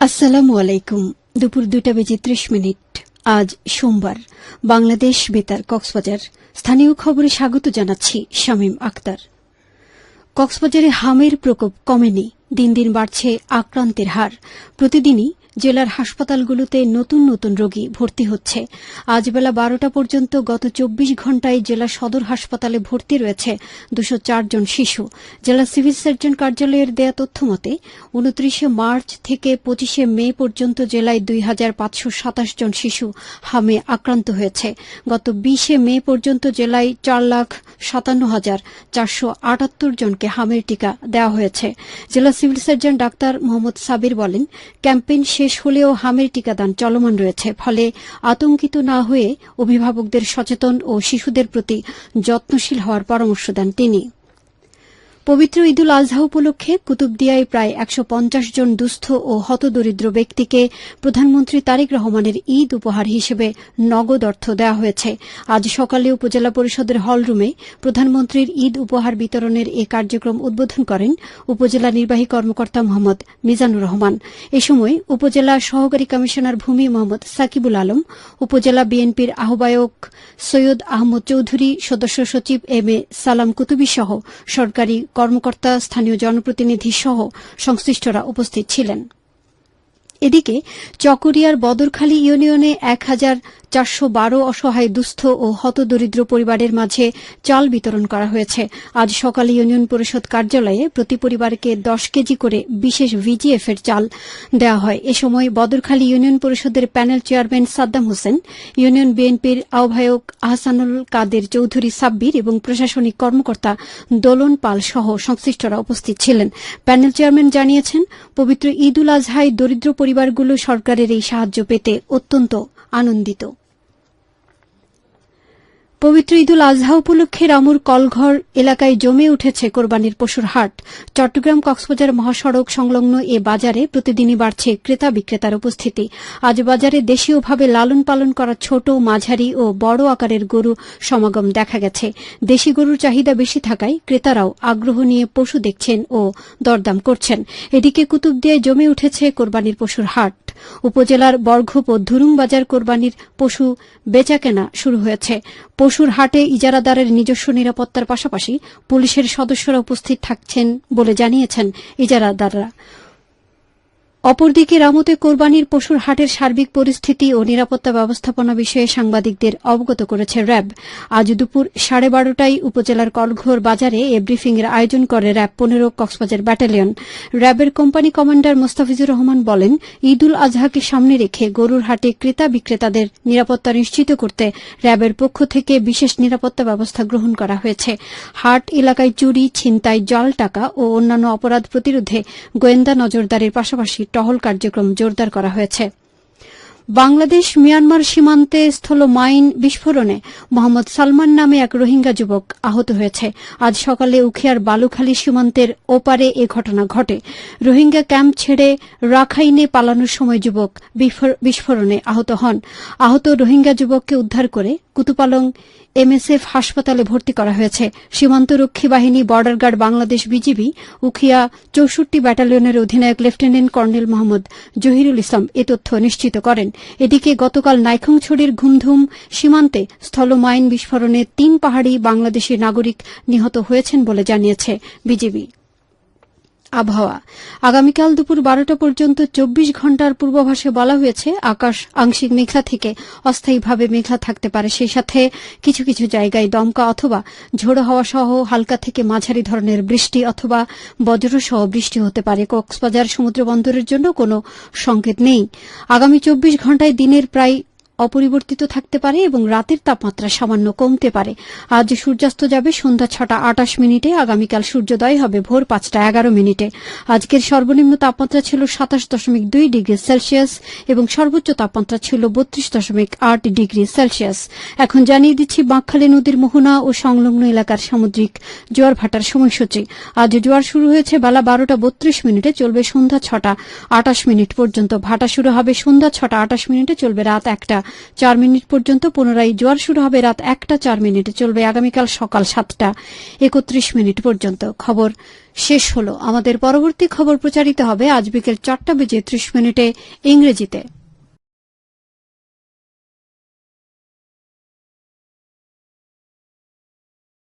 আসসালামু আলাইকুম। দুপুর 2:30 আজ সোমবার। বাংলাদেশ বেতার কক্সবাজার স্থানীয় খবরে স্বাগত জানাচ্ছি শামীম আক্তার। কক্সবাজারে হামের প্রকোপ কমেনি, দিন দিন বাড়ছে আক্রান্তের হার। প্রতিদিনই জেলার হাসপাতালগুলোতে নতুন নতুন রোগী ভর্তি হচ্ছে। আজ বেলা 12টা পর্যন্ত গত 24 ঘণ্টায় জেলা সদর হাসপাতালে ভর্তি রয়েছে 204 জন শিশু। জেলা সিভিল সার্জন কার্যালয়ের দেয়া তথ্য মতে 29 মার্চ থেকে 25 মে পর্যন্ত জেলায় 2527 জন শিশু হামে আক্রান্ত হয়েছে। গত 20 মে পর্যন্ত জেলায় 4,57,478 জনকে হামের টিকা দেওয়া হয়েছে। জেলা civil surgeon doctor Mohammad Sabir বলেন, ক্যাম্পেইন শেষ হলেও হামের টিকাদান চলমান রয়েছে। ফলে আতঙ্কিত না হয়ে অভিভাবকদের সচেতন ও শিশুদের প্রতি যত্নশীল হওয়ার পরামর্শ দেন তিনি। পবিত্র ঈদুল আজহা উপলক্ষে কুতুবদিয়ায় প্রায় 150 জন দুস্থ ও হতদরিদ্র ব্যক্তিকে প্রধানমন্ত্রী তারেক রহমানের ঈদ উপহার হিসেবে নগদ অর্থ দেওয়া হয়েছে। আজ সকালে উপজেলা পরিষদের হলরুমে প্রধানমন্ত্রীর ঈদ উপহার বিতরণের এ কার্যক্রম উদ্বোধন করেন উপজেলা নির্বাহী কর্মকর্তা মোহাম্মদ মিজানুর রহমান। এ সময় উপজেলা সহকারী কমিশনার ভূমি মোহাম্মদ সাকিবুল আলম, উপজেলা বিএনপির আহ্বায়ক সৈয়দ আহমদ চৌধুরী, সদস্য সচিব এম এ সালাম কুতুবী সহ সরকারি কর্মকর্তা, স্থানীয় জনপ্রতিনিধি সহ সংশ্লিষ্টরা উপস্থিত ছিলেন। এদিকে চকরিয়ার বদরখালী ইউনিয়নে 1412 অসহায় দুস্থ ও হতদরিদ্র পরিবারের মাঝে চাল বিতরণ করা হয়েছে। আজ সকালে ইউনিয়ন পরিষদ কার্যালয়ে প্রতি পরিবারকে 10 কেজি করে বিশেষ ভিজিএফ এর চাল দেওয়া হয়। এ সময় বদরখালী ইউনিয়ন পরিষদের panel chairman Saddam Hossain, union বিএনপির আহ্বায়ক আহসানুল কাদের চৌধুরী সাব্বির এবং প্রশাসনিক কর্মকর্তা দোলন পাল সহ সংশ্লিষ্টরা উপস্থিত ছিলেন। প্যানেল চেয়ারম্যান জানিয়েছেন, পবিত্র ঈদুল আজহায় দরিদ্র পরিবারগুলো সরকারের এই সাহায্য পেতে অত্যন্ত আনন্দিত। পবিত্র ঈদুল আজহা উপলক্ষে রামুর কলঘর এলাকায় জমে উঠেছে কোরবানির পশুর হাট। চট্টগ্রাম কক্সবাজার মহাসড়ক সংলগ্ন এ বাজারে প্রতিদিনই বাড়ছে ক্রেতা বিক্রেতার উপস্থিতি। আজ বাজারে দেশীয়ভাবে লালন পালন করা ছোট, মাঝারি ও বড় আকারের গরু সমাগম দেখা গেছে। দেশি গরুর চাহিদা বেশি থাকায় ক্রেতারাও আগ্রহ নিয়ে পশু দেখছেন ও দরদাম করছেন। এদিকে কুতুবদিয়ায় জমে উঠেছে কোরবানির পশুর হাট। উপজেলার বরঘুপ ও ধুরুং বাজার কোরবানির পশু বেচাকেনা শুরু হয়েছে। পশুর হাটে ইজারাদারের নিজস্ব নিরাপত্তার পাশাপাশি পুলিশের সদস্যরা উপস্থিত থাকছেন বলে জানিয়েছেন ইজারাদাররা। অপরদিকে রামুতে কোরবানির পশুর হাটের সার্বিক পরিস্থিতি ও নিরাপত্তা ব্যবস্থাপনা বিষয়ে সাংবাদিকদের অবগত করেছে র্যাব। আজ দুপুর 12:30টায় উপজেলার কলঘর বাজারে এ ব্রিফিংয়ের আয়োজন করে র্যাব 15 কক্সবাজার ব্যাটালিয়ন। র্যাবের কোম্পানি কমান্ডার মোস্তাফিজুর রহমান বলেন, ঈদুল আজহাকে সামনে রেখে গরুর হাটে ক্রেতা বিক্রেতাদের নিরাপত্তা নিশ্চিত করতে র্যাবের পক্ষ থেকে বিশেষ নিরাপত্তা ব্যবস্থা গ্রহণ করা হয়েছে। হাট এলাকায় চুরি, ছিনতাই, জাল টাকা ও অন্যান্য অপরাধ প্রতিরোধে গোয়েন্দা নজরদারির পাশাপাশি টহল কার্যক্রম জোরদার করা হয়েছে। বাংলাদেশ মিয়ানমার সীমান্তে স্থল মাইন বিস্ফোরণে মোহাম্মদ সালমান নামে এক রোহিঙ্গা যুবক আহত হয়েছে। আজ সকালে উখিয়ার বালুখালী সীমান্তের ওপারে এ ঘটনা ঘটে। রোহিঙ্গা ক্যাম্প ছেড়ে রাখাইনে পালানোর সময় যুবক বিস্ফোরণে আহত হন। আহত রোহিঙ্গা যুবককে উদ্ধার করে কুতুপালং এমএসএফ হাসপাতালে ভর্তি করা হয়েছে। সীমান্তরক্ষী বাহিনী, border guard, Bangladesh BGB, Ukhiya 64 ব্যাটালিয়নের অধিনায়ক লেফটেন্যান্ট কর্নেল মোহাম্মদ জহিরুল ইসলাম এ তথ্য নিশ্চিত করেন। এদিকে গতকাল নাইখংছড়ির ঘুমধুম সীমান্তে স্থল মাইন বিস্ফোরণে 3 পাহাড়ি বাংলাদেশি নাগরিক নিহত হয়েছেন বলে জানিয়েছে বিজিবি। আবহাওয়া। আগামীকাল দুপুর 12টা পর্যন্ত 24 ঘণ্টার পূর্বাভাসে বলা হয়েছে, আকাশ আংশিক মেঘলা থেকে অস্থায়ীভাবে মেঘলা থাকতে পারে। সেই সাথে কিছু কিছু জায়গায় দমকা অথবা ঝোড়ো হাওয়া সহ হালকা থেকে মাঝারি ধরনের বৃষ্টি অথবা বজ্রসহ বৃষ্টি হতে পারে। কক্সবাজার সমুদ্র বন্দরের জন্য কোনো সংকেত নেই। আগামী 24 ঘণ্টায় দিনের প্রায় অপরিবর্তিত থাকতে পারে এবং রাতের তাপমাত্রা সামান্য কমতে পারে। আজ সূর্যাস্ত যাবে সন্ধ্যা 6:28। আগামীকাল সূর্যোদয় হবে ভোর 5:11। আজকের সর্বনিম্ন তাপমাত্রা ছিল 27.2 ডিগ্রি সেলসিয়াস এবং সর্বোচ্চ তাপমাত্রা ছিল 32.8 ডিগ্রি সেলসিয়াস। এখন জানিয়ে দিচ্ছি বাঁকখালী নদীর মোহনা ও সংলগ্ন এলাকার সামুদ্রিক জোয়ার ভাটার সময়সূচি। আজ জোয়ার শুরু হয়েছে বেলা 12:32, চলবে সন্ধ্যা 6:28 পর্যন্ত। ভাটা শুরু হবে সন্ধ্যা 6:28, চলবে রাত 1টা 4 পর্যন্ত। পুনরায় জোয়ার শুরু হবে রাত 1:04, চলবে আগামীকাল সকাল 7:31 পর্যন্ত। খবর শেষ হল। আমাদের পরবর্তী খবর প্রচারিত হবে আজ বিকেল 4:30 ইংরেজিতে।